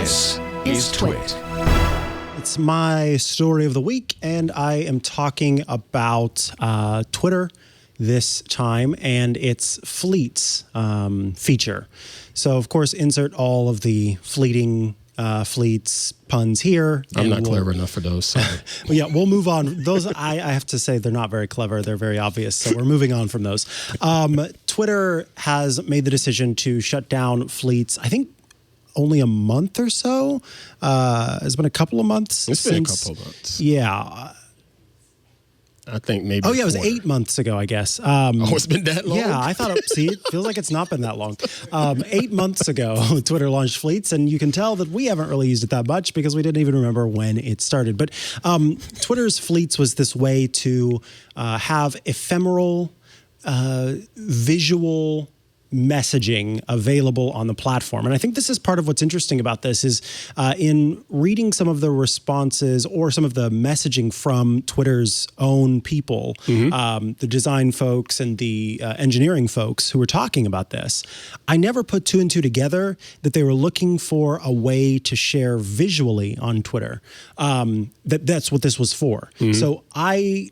This is TWiT. It's my story of the week, and I am talking about Twitter this time and its Fleets feature. So, of course, insert all of the fleets puns here. I'm not clever enough for those. Sorry. Well, yeah, we'll move on. Those, I have to say, they're not very clever. They're very obvious. So we're moving on from those. Twitter has made the decision to shut down Fleets, I think, only a month or so. It's been a couple of months. It's been a couple of months. Yeah. I think maybe. Oh, yeah, it was 8 months ago, I guess. It's been that long? Yeah, I thought, see, it feels like it's not been that long. 8 months ago, Twitter launched Fleets, and you can tell that we haven't really used it that much because we didn't even remember when it started. But Twitter's Fleets was this way to have ephemeral, visual messaging available on the platform. And I think this is part of what's interesting about this is in reading some of the responses or some of the messaging from Twitter's own people, the design folks and the engineering folks who were talking about this, I never put two and two together that they were looking for a way to share visually on Twitter. That's what this was for. So I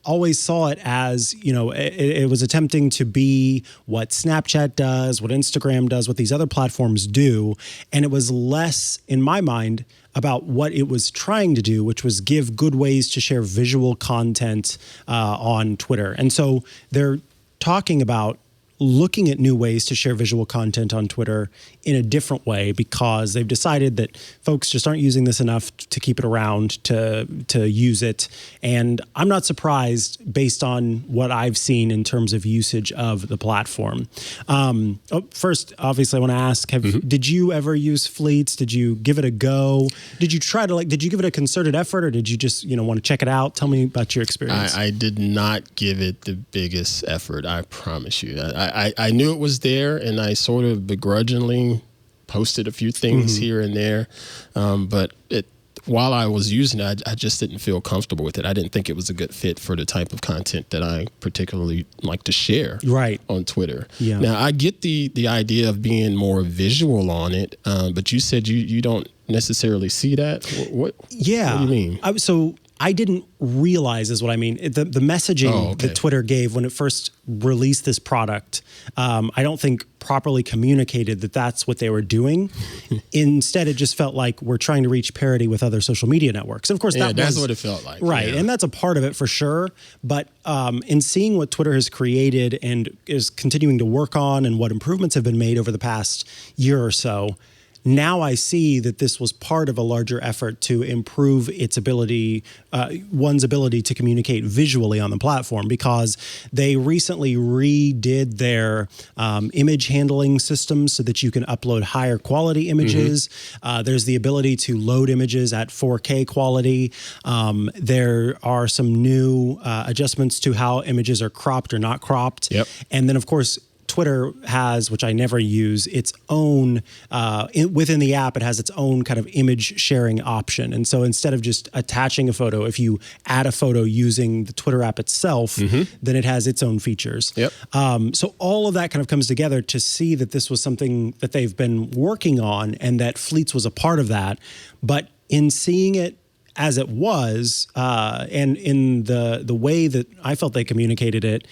always saw it as, it was attempting to be what Snapchat does, what Instagram does, what these other platforms do. And it was less, in my mind, about what it was trying to do, which was give good ways to share visual content on Twitter. And so they're talking about looking at new ways to share visual content on Twitter in a different way because they've decided that folks just aren't using this enough to keep it around to use it. And I'm not surprised based on what I've seen in terms of usage of the platform. First, obviously, I want to ask, did you ever use Fleets? Did you give it a go? Did you try to did you give it a concerted effort, or did you just, want to check it out? Tell me about your experience. I did not give it the biggest effort, I promise you. I knew it was there, and I sort of begrudgingly posted a few things here and there. But while I was using it, I just didn't feel comfortable with it. I didn't think it was a good fit for the type of content that I particularly like to share on Twitter. Yeah. Now, I get the idea of being more visual on it, but you said you don't necessarily see that. What do you mean? I didn't realize is what I mean. The messaging that Twitter gave when it first released this product, I don't think properly communicated that that's what they were doing. Instead, it just felt like we're trying to reach parity with other social media networks. Of course, that's what it felt like. Right, and that's a part of it for sure. But in seeing what Twitter has created and is continuing to work on and what improvements have been made over the past year or so, now I see that this was part of a larger effort to improve its ability, one's ability to communicate visually on the platform, because they recently redid their image handling system so that you can upload higher quality images. There's the ability to load images at 4K quality. There are some new adjustments to how images are cropped or not cropped. And then, of course, Twitter has, which I never use, its own, within the app, it has its own kind of image sharing option. And so instead of just attaching a photo, if you add a photo using the Twitter app itself, then it has its own features. So all of that kind of comes together to see that this was something that they've been working on and that Fleets was a part of that. But in seeing it as it was, and in the way that I felt they communicated it,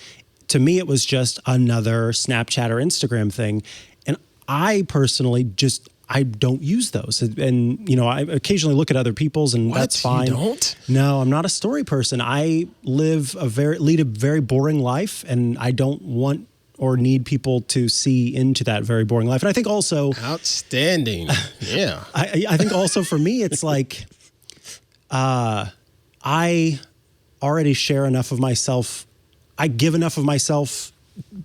to me, it was just another Snapchat or Instagram thing. And I personally I don't use those. And, I occasionally look at other people's, and that's fine. You don't? No, I'm not a story person. I lead a very boring life, and I don't want or need people to see into that very boring life. And I think also... Outstanding. Yeah. I think also for me, it's like I already share enough of myself. I give enough of myself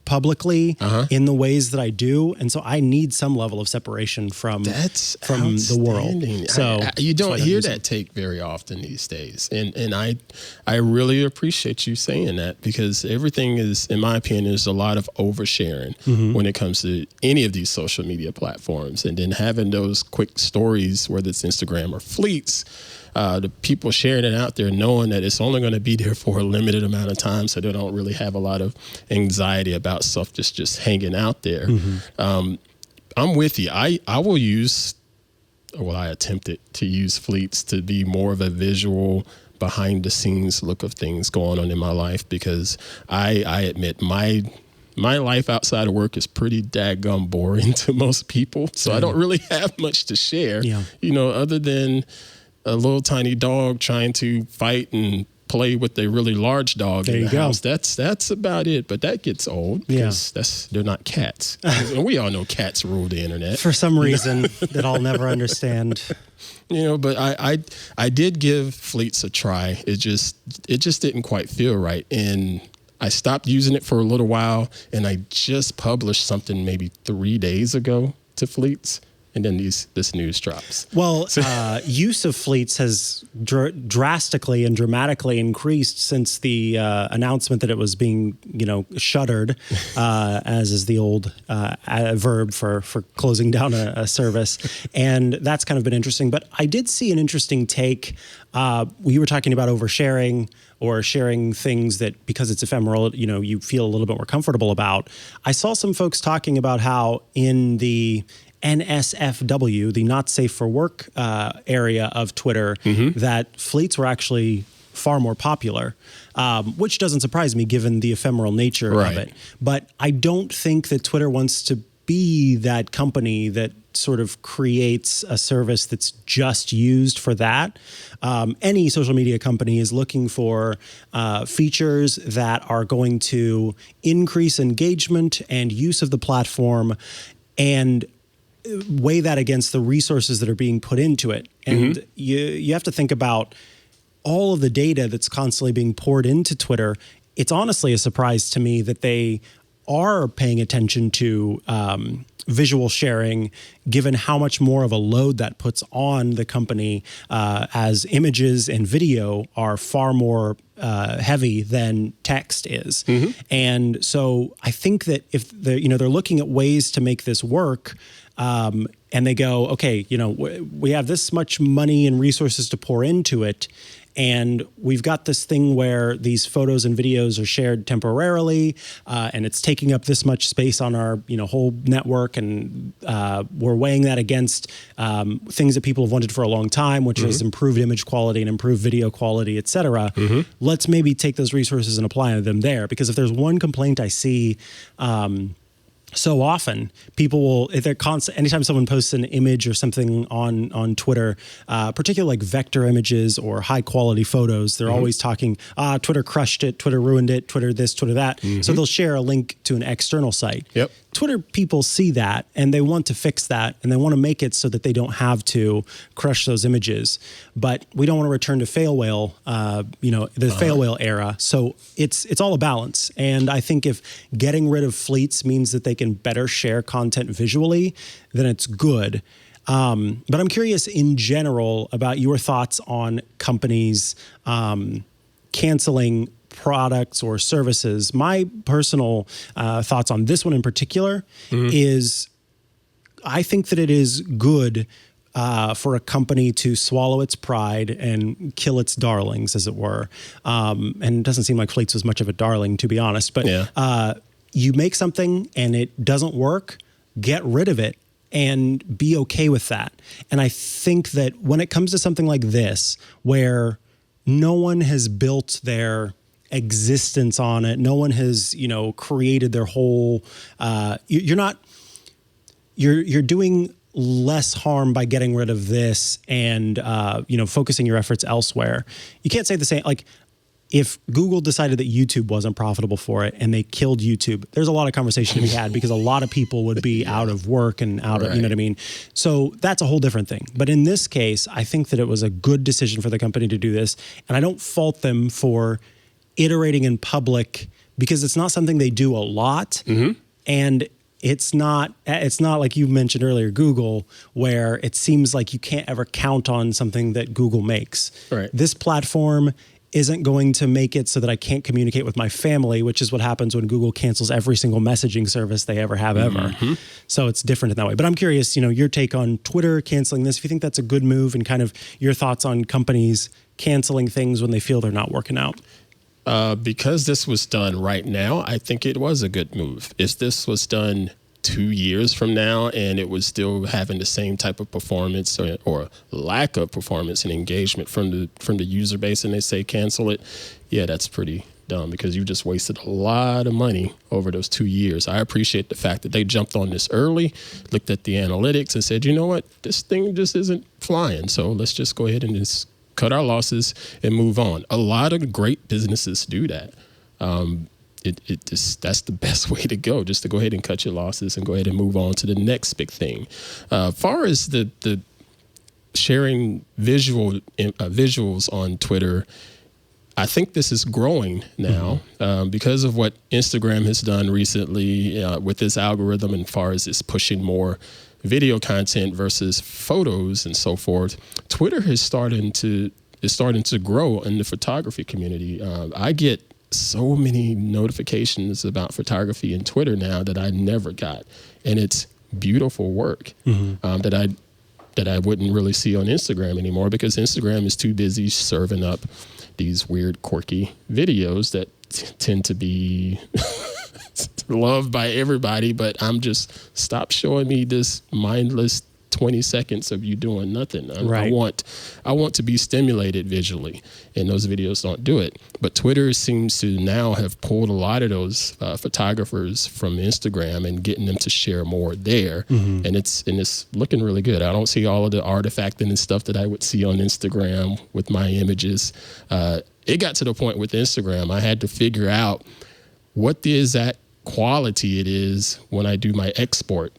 publicly in the ways that I do, and so I need some level of separation from the world. So you don't hear that take very often these days, and I really appreciate you saying that, because everything is, in my opinion, there's a lot of oversharing when it comes to any of these social media platforms, and then having those quick stories, whether it's Instagram or Fleets. The people sharing it out there, knowing that it's only going to be there for a limited amount of time, so they don't really have a lot of anxiety about stuff just hanging out there. I'm with you. I will use I attempted to use Fleets to be more of a visual, behind the scenes look of things going on in my life, because I admit my life outside of work is pretty daggum boring to most people. So I don't really have much to share, other than a little tiny dog trying to fight and play with a really large dog in the house. That's about it. But that gets old because they're not cats. And we all know cats rule the internet. For some reason that I'll never understand. But I did give Fleets a try. It just didn't quite feel right. And I stopped using it for a little while, and I just published something maybe 3 days ago to Fleets. And then this news drops. Well, use of Fleets has drastically and dramatically increased since the announcement that it was being, shuttered, as is the old verb for closing down a service. And that's kind of been interesting. But I did see an interesting take. We were talking about oversharing or sharing things that, because it's ephemeral, you feel a little bit more comfortable about. I saw some folks talking about how in the NSFW, the not safe for work area of Twitter, that Fleets were actually far more popular, which doesn't surprise me given the ephemeral nature of it. But I don't think that Twitter wants to be that company that sort of creates a service that's just used for that. Any social media company is looking for features that are going to increase engagement and use of the platform, and weigh that against the resources that are being put into it. And you have to think about all of the data that's constantly being poured into Twitter. It's honestly a surprise to me that they are paying attention to visual sharing, given how much more of a load that puts on the company, as images and video are far more heavy than text is. And so I think that if they're looking at ways to make this work, and they go, okay, we have this much money and resources to pour into it, and we've got this thing where these photos and videos are shared temporarily, and it's taking up this much space on our whole network, and we're weighing that against things that people have wanted for a long time, which is improved image quality and improved video quality, et cetera. Let's maybe take those resources and apply them there, because if there's one complaint I see so often, people will, if they're constant, anytime someone posts an image or something on Twitter, particularly like vector images or high quality photos, they're always talking, Twitter crushed it, Twitter ruined it, Twitter this, Twitter that. So they'll share a link to an external site. Twitter people see that, and they want to fix that, and they want to make it so that they don't have to crush those images. But we don't want to return to fail whale, the fail whale era. So it's all a balance. And I think if getting rid of Fleets means that they can better share content visually, then it's good. But I'm curious in general about your thoughts on companies canceling products or services. My personal thoughts on this one in particular is I think that it is good for a company to swallow its pride and kill its darlings, as it were. And it doesn't seem like Fleets was much of a darling, to be honest. But you make something and it doesn't work, get rid of it and be okay with that. And I think that when it comes to something like this, where no one has built their existence on it, no one has, created their whole, you're doing less harm by getting rid of this and, focusing your efforts elsewhere. You can't say the same, like, if Google decided that YouTube wasn't profitable for it and they killed YouTube, there's a lot of conversation to be had because a lot of people would be out of work and out of, you know what I mean? So that's a whole different thing. But in this case, I think that it was a good decision for the company to do this. And I don't fault them for iterating in public, because it's not something they do a lot. And it's not like you mentioned earlier, Google, where it seems like you can't ever count on something that Google makes. This platform isn't going to make it so that I can't communicate with my family, which is what happens when Google cancels every single messaging service they ever have ever. So it's different in that way. But I'm curious, your take on Twitter canceling this, if you think that's a good move, and kind of your thoughts on companies canceling things when they feel they're not working out. Because this was done right now, I think it was a good move. If this was done 2 years from now and it was still having the same type of performance or lack of performance and engagement from the user base, and they say cancel it, yeah, that's pretty dumb, because you just wasted a lot of money over those 2 years. I appreciate the fact that they jumped on this early, looked at the analytics and said, you know what, this thing just isn't flying, so let's just go ahead and just cut our losses and move on. A lot of great businesses do that. That's the best way to go, just to go ahead and cut your losses and go ahead and move on to the next big thing. Far as the sharing visuals on Twitter, I think this is growing now because of what Instagram has done recently with this algorithm, and far as it's pushing more video content versus photos and so forth. Twitter is starting to grow in the photography community. I get so many notifications about photography in Twitter now that I never got, and it's beautiful work that I wouldn't really see on Instagram anymore, because Instagram is too busy serving up these weird, quirky videos that tend to be loved by everybody, but I'm just, stop showing me this mindless 20 seconds of you doing nothing. I want to be stimulated visually, and those videos don't do it. But Twitter seems to now have pulled a lot of those photographers from Instagram and getting them to share more there, and it's looking really good. I don't see all of the artifacting and stuff that I would see on Instagram with my images. It got to the point with Instagram, I had to figure out what the exact quality it is when I do my export,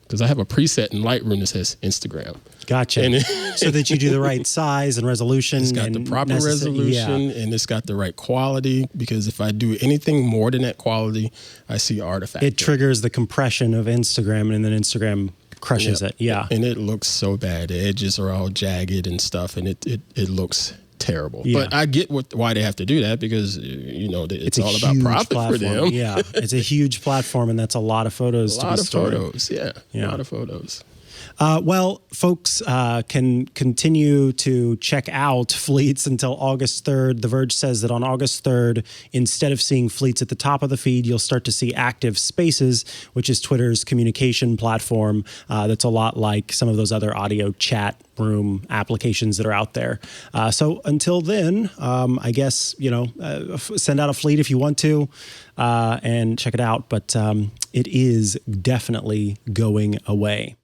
because I have a preset in Lightroom that says Instagram. Gotcha. And so that you do the right size and resolution. It's got the proper resolution, and it's got the right quality, because if I do anything more than that quality, I see artifacts. It triggers the compression of Instagram, and then Instagram crushes it. Yeah. And it looks so bad. The edges are all jagged and stuff, and it looks terrible. Yeah. But I get why they have to do that, because it's all about profit platform. for them. Yeah, it's a huge platform, and that's a lot of photos. A lot of photos. Yeah, a lot of photos. Well, folks can continue to check out Fleets until August 3rd. The Verge says that on August 3rd, instead of seeing Fleets at the top of the feed, you'll start to see Active Spaces, which is Twitter's communication platform that's a lot like some of those other audio chat room applications that are out there. So until then, I guess, send out a Fleet if you want to and check it out. But it is definitely going away.